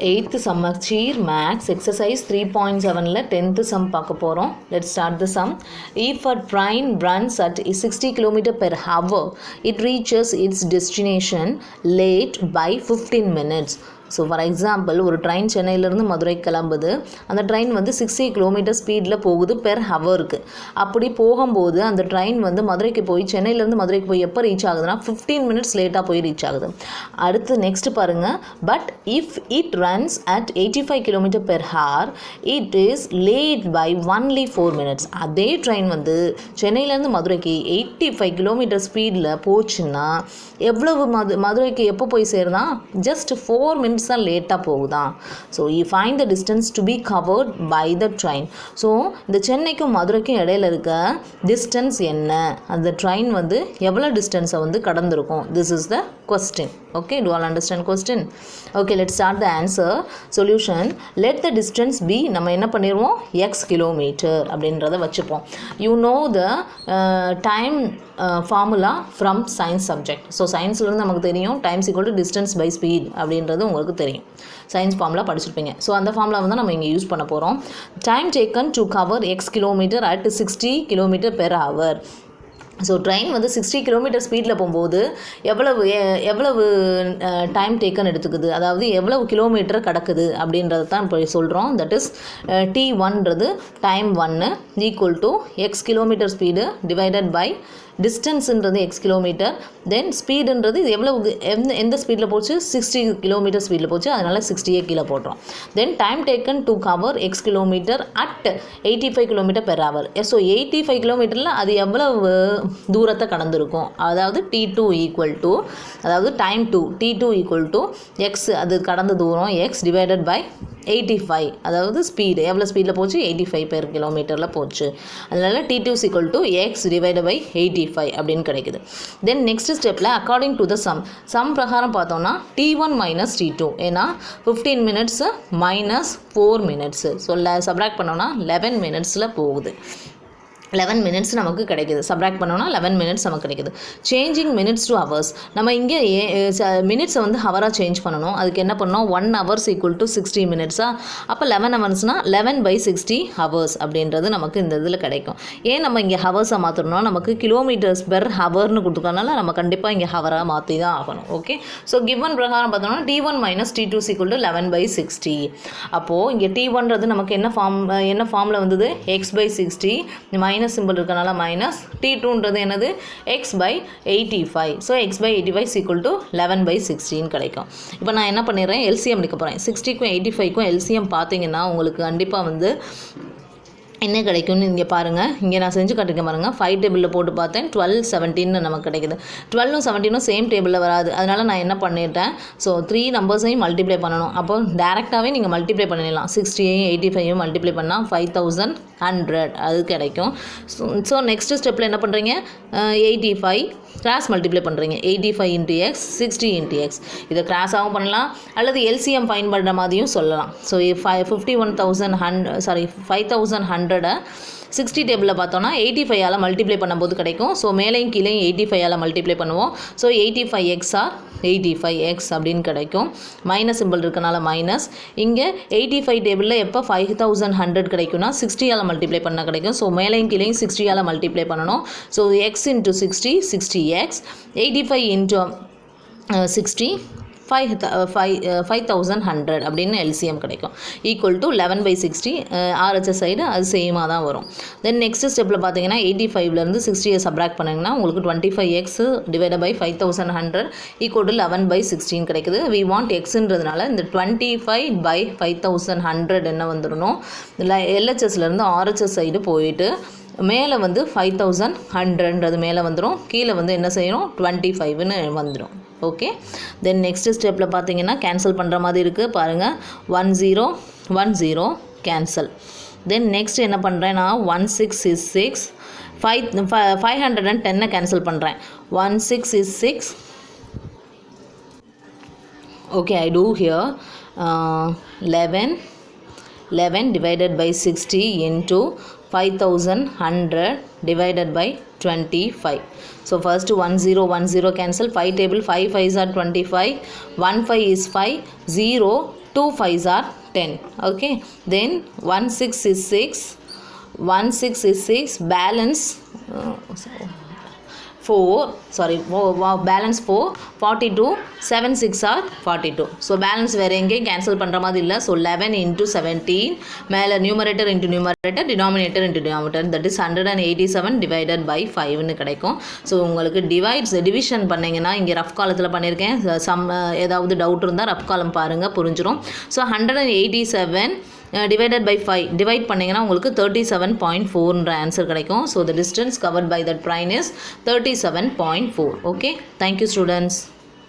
8th சமச்சீர் maths exercise 3.7ல 10th some பார்க்க போகிறோம். Let's start the sum. If a train runs at 60 km per hour, it reaches its destination late by 15 minutes. So for example ஒரு train சென்னையிலேருந்து மதுரை கிளம்புது. அந்த train வந்து 60 kilometre ஸ்பீடில் போகுது பெர் ஹவருக்கு. அப்படி போகும்போது அந்த ட்ரெயின் வந்து மதுரைக்கு போய் சென்னையிலேருந்து மதுரைக்கு போய் எப்போ ரீச் ஆகுதுன்னா 15 மினிட்ஸ் லேட்டாக போய் ரீச் ஆகுது. அடுத்து நெக்ஸ்ட் பாருங்கள். But if it runs at 85 kilometre per hour, it is late by only 4 minutes. அதே ட்ரெயின் வந்து சென்னையிலேருந்து மதுரைக்கு 85 கிலோமீட்டர் ஸ்பீடில் போச்சுன்னா எவ்வளவு மதுரைக்கு எப்போ போய் சேருதான்? ஜஸ்ட் 4 மினிட்ஸ் தான் லேட்டாக போகுதான். So you find the distance to be covered by the train. So இந்த சென்னைக்கும் மதுரைக்கும் இடையில இருக்க டிஸ்டன்ஸ் என்ன? அந்த ட்ரெயின் வந்து எவ்வளோ டிஸ்டன்ஸை வந்து கடந்திருக்கும்? This is the question. Okay, do all understand question? Okay, let's start the answer. Solution. Let the distance be, நம்ம என்ன பண்ணிடுவோம்? x kilometer அப்படின்றத வச்சுப்போம். You know the time formula from science subject. So சயின்ஸ்லேருந்து நமக்கு தெரியும் times equal to distance by speed அப்படின்றது உங்களுக்கு தெரியும். சயின்ஸ் ஃபார்முலா படிச்சிருப்பீங்க. ஸோ அந்த ஃபார்முலா வந்து நம்ம இங்கே யூஸ் பண்ண போகிறோம். Time taken to cover x kilometre at 60 kilometre per hour. So train வந்து 60 கிலோமீட்டர் ஸ்பீடில் போகும்போது எவ்வளவு டைம் டேக்கன் எடுத்துக்குது, அதாவது எவ்வளவு கிலோமீட்டர் கிடக்குது அப்படின்றது தான் இப்போ சொல்கிறோம். தட் இஸ் T1ன்றது time 1 equal to x kilometre speed divided by டிஸ்டன்ஸுன்றது எக்ஸ் கிலோமீட்டர், தென் ஸ்பீடுன்றது எவ்வளவு எந்த ஸ்பீடில் போச்சு? 60 கிலோமீட்டர் ஸ்பீடில் போச்சு, அதனால் 60 கீழே போடுறோம். தென் time taken to cover x kilometre at 85 kilometre per hour. So 85 கிலோமீட்டரில் அது எவ்வளவு தூரத்தை கடந்திருக்கும்? அதாவது T2 ஈக்குவல் டு, அதாவது time 2 T2 equal to X, அது கடந்த தூரம் எக்ஸ் டிவைடட் பை 85, அதாவது ஸ்பீடு எவ்வளோ ஸ்பீடில் போச்சு? 85 பெர் கிலோமீட்டரில் போச்சு. அதனால் T2 equal to X divided by 85 அப்படின்னு கிடைக்குது. தென் நெக்ஸ்ட் ஸ்டெப்பில் அக்கார்டிங் டு த சம் பிரகாரம் பார்த்தோம்னா T1 மைனஸ் T2, ஏன்னா 15 minutes minus 4 minutes. So subtract பண்ணோன்னா 11 மினிட்ஸில் போகுது. 11 மினிட்ஸ் நமக்கு கிடைக்குது. சப்ராக்ட் பண்ணோன்னா 11 மினிட்ஸ் நமக்கு கிடைக்குது. Changing minutes to hours. நம்ம இங்கே மினிட்ஸை வந்து ஹவராக சேஞ்ச் பண்ணணும். அதுக்கு என்ன பண்ணோம்? 1 ஹவர்ஸ் ஈக்குவல் டு 60 மினிட்ஸா? அப்போ 11 ஹவர்ஸ்னால் 11/60 ஹவர்ஸ் அப்படின்றது நமக்கு இந்த இதில் கிடைக்கும். ஏன் நம்ம இங்கே ஹவர்ஸை மாற்றணும்னா நமக்கு கிலோமீட்டர்ஸ் பெர் ஹவர்னு கொடுத்துக்கறனால நம்ம கண்டிப்பாக இங்கே ஹவராக மாற்றி தான் ஆகணும். ஓகே, ஸோ கிவன் பிரகாரம் பார்த்தோம்னா T1 minus T2 equal to 11/60. அப்போது இங்கே T1ன்றது நமக்கு என்ன ஃபார்மில் வந்தது? x/60 மைனஸ் சிம்பிள் இருக்கனால மைனஸ், T2ன்றது என்னது? x/85. So x/85 equal to 11/60 கிடைக்கும். இப்போ நான் என்ன பண்ணிடுறேன்? எல்சிஎம் எடுக்க போகிறேன். 60க்கும் 85க்கும் எல்சிஎம் பார்த்தீங்கன்னா உங்களுக்கு கண்டிப்பாக வந்து என்ன கிடைக்கும்னு இங்கே பாருங்கள். இங்கே நான் செஞ்சு காட்டிருக்கேன் பாருங்கள். 5 டேபிளில் போட்டு பார்த்தேன். 12, 17 நமக்கு கிடைக்குது. 12ம் 17ம் சேம் டேபிளில் வராது. அதனால் நான் என்ன பண்ணிட்டேன்? ஸோ 3 நம்பர்ஸையும் மல்டிப்ளை பண்ணணும். அப்போ டேரெக்டாகவே நீங்கள் மல்டிப்ளை பண்ணிடலாம். 60ஐயும் 85ஐயும் மல்டிப்ளை பண்ணால் 5100 அது கிடைக்கும். ஸோ நெக்ஸ்ட் ஸ்டெப்பில் என்ன பண்ணுறீங்க? 85 கிராஸ் மல்டிப்ளை பண்ணுறீங்க. 85 இன்ட்டு எக்ஸ், 60 இன்ட்டு எக்ஸ். இதை கிராஸாகவும் பண்ணலாம் அல்லது எல்சிஎம் பயன்படுற மாதிரியும் சொல்லலாம். ஸோ 5100 60 டேபிளில் பார்த்தோன்னா 85ஆல் மல்டிப்ளை பண்ணும்போது கிடைக்கும். ஸோ மேலேயும் கீழேயும் 85ஆல் மல்டிப்ளை பண்ணுவோம். ஸோ 85x ஆர் 85x அப்படின்னு கிடைக்கும். மைனஸ் சிம்பிள் இருக்கனால மைனஸ். இங்கே 85 டேபிளில் எப்போ 5100 கிடைக்கும்னா 60ஆல் மல்டிப்ளை பண்ணால் கிடைக்கும். ஸோ மேலேயும் கீழேயும் 60ஆல் மல்டிப்ளை பண்ணணும். So x into 60 60x, 85 into 60 5100 அப்படின்னு எல்சிஎம் கிடைக்கும். Equal to 11/60. ஆர்ஹெச்எஸ் சைடு அது சேமாக தான் வரும். தென் நெக்ஸ்ட் ஸ்டெப்பில் பார்த்தீங்கன்னா 85லேருந்து 60 சப்ராக்ட் பண்ணிங்கன்னா உங்களுக்கு 25x divide by 5100 equal to 11/16 கிடைக்குது. வி வாண்ட் எக்ஸுன்றதுனால இந்த 25/5100 என்ன வந்துடணும்? எல்ஹெச்எஸ்லேருந்து ஆர்ஹெச்எஸ் சைடு போயிட்டு மேலே வந்து 5100ன்றது மேலே வந்துடும். கீழே வந்து என்ன செய்யணும்? 25ன்னு வந்துடும். ஓகே, தென் நெக்ஸ்ட் ஸ்டெப்பில் பார்த்தீங்கன்னா கேன்சல் பண்ணுற மாதிரி இருக்குது பாருங்கள். 1010 கேன்சல். தென் நெக்ஸ்ட் என்ன பண்ணுறேன் நான்? 16 is 6, 510 கேன்சல் பண்ணுறேன். 16 is 6. Okay, I do here 11 divided by 60 into 5100 divided by 25. So first 10 cancel. 5 table 5 5s are 25. 1 5 is 5. 0 2 5s are 10. Okay, then 1 6 is 6, 1 6 is 6, balance 4, sorry, balance 4, 42, 7 6 are 42. So balance வேறு எங்கேயும் cancel பண்ணுற மாதிரி இல்லை. So 11 into 17 மேலே numerator into numerator, denominator into denominator, that is 187 divided by 5ன்னு கிடைக்கும். ஸோ உங்களுக்கு டிவிஷன் பண்ணிங்கன்னா இங்கே ரஃப் காலத்தில் பண்ணியிருக்கேன். ஏதாவது டவுட் இருந்தால் ரஃப் காலம் பாருங்கள், புரிஞ்சிடும். ஸோ 187 divided by 5 டிவைட் பண்ணிங்கன்னா உங்களுக்கு 37.4ன்ற ஆன்சர் கிடைக்கும். So the distance covered by that brine is 37.4. Okay, thank you students.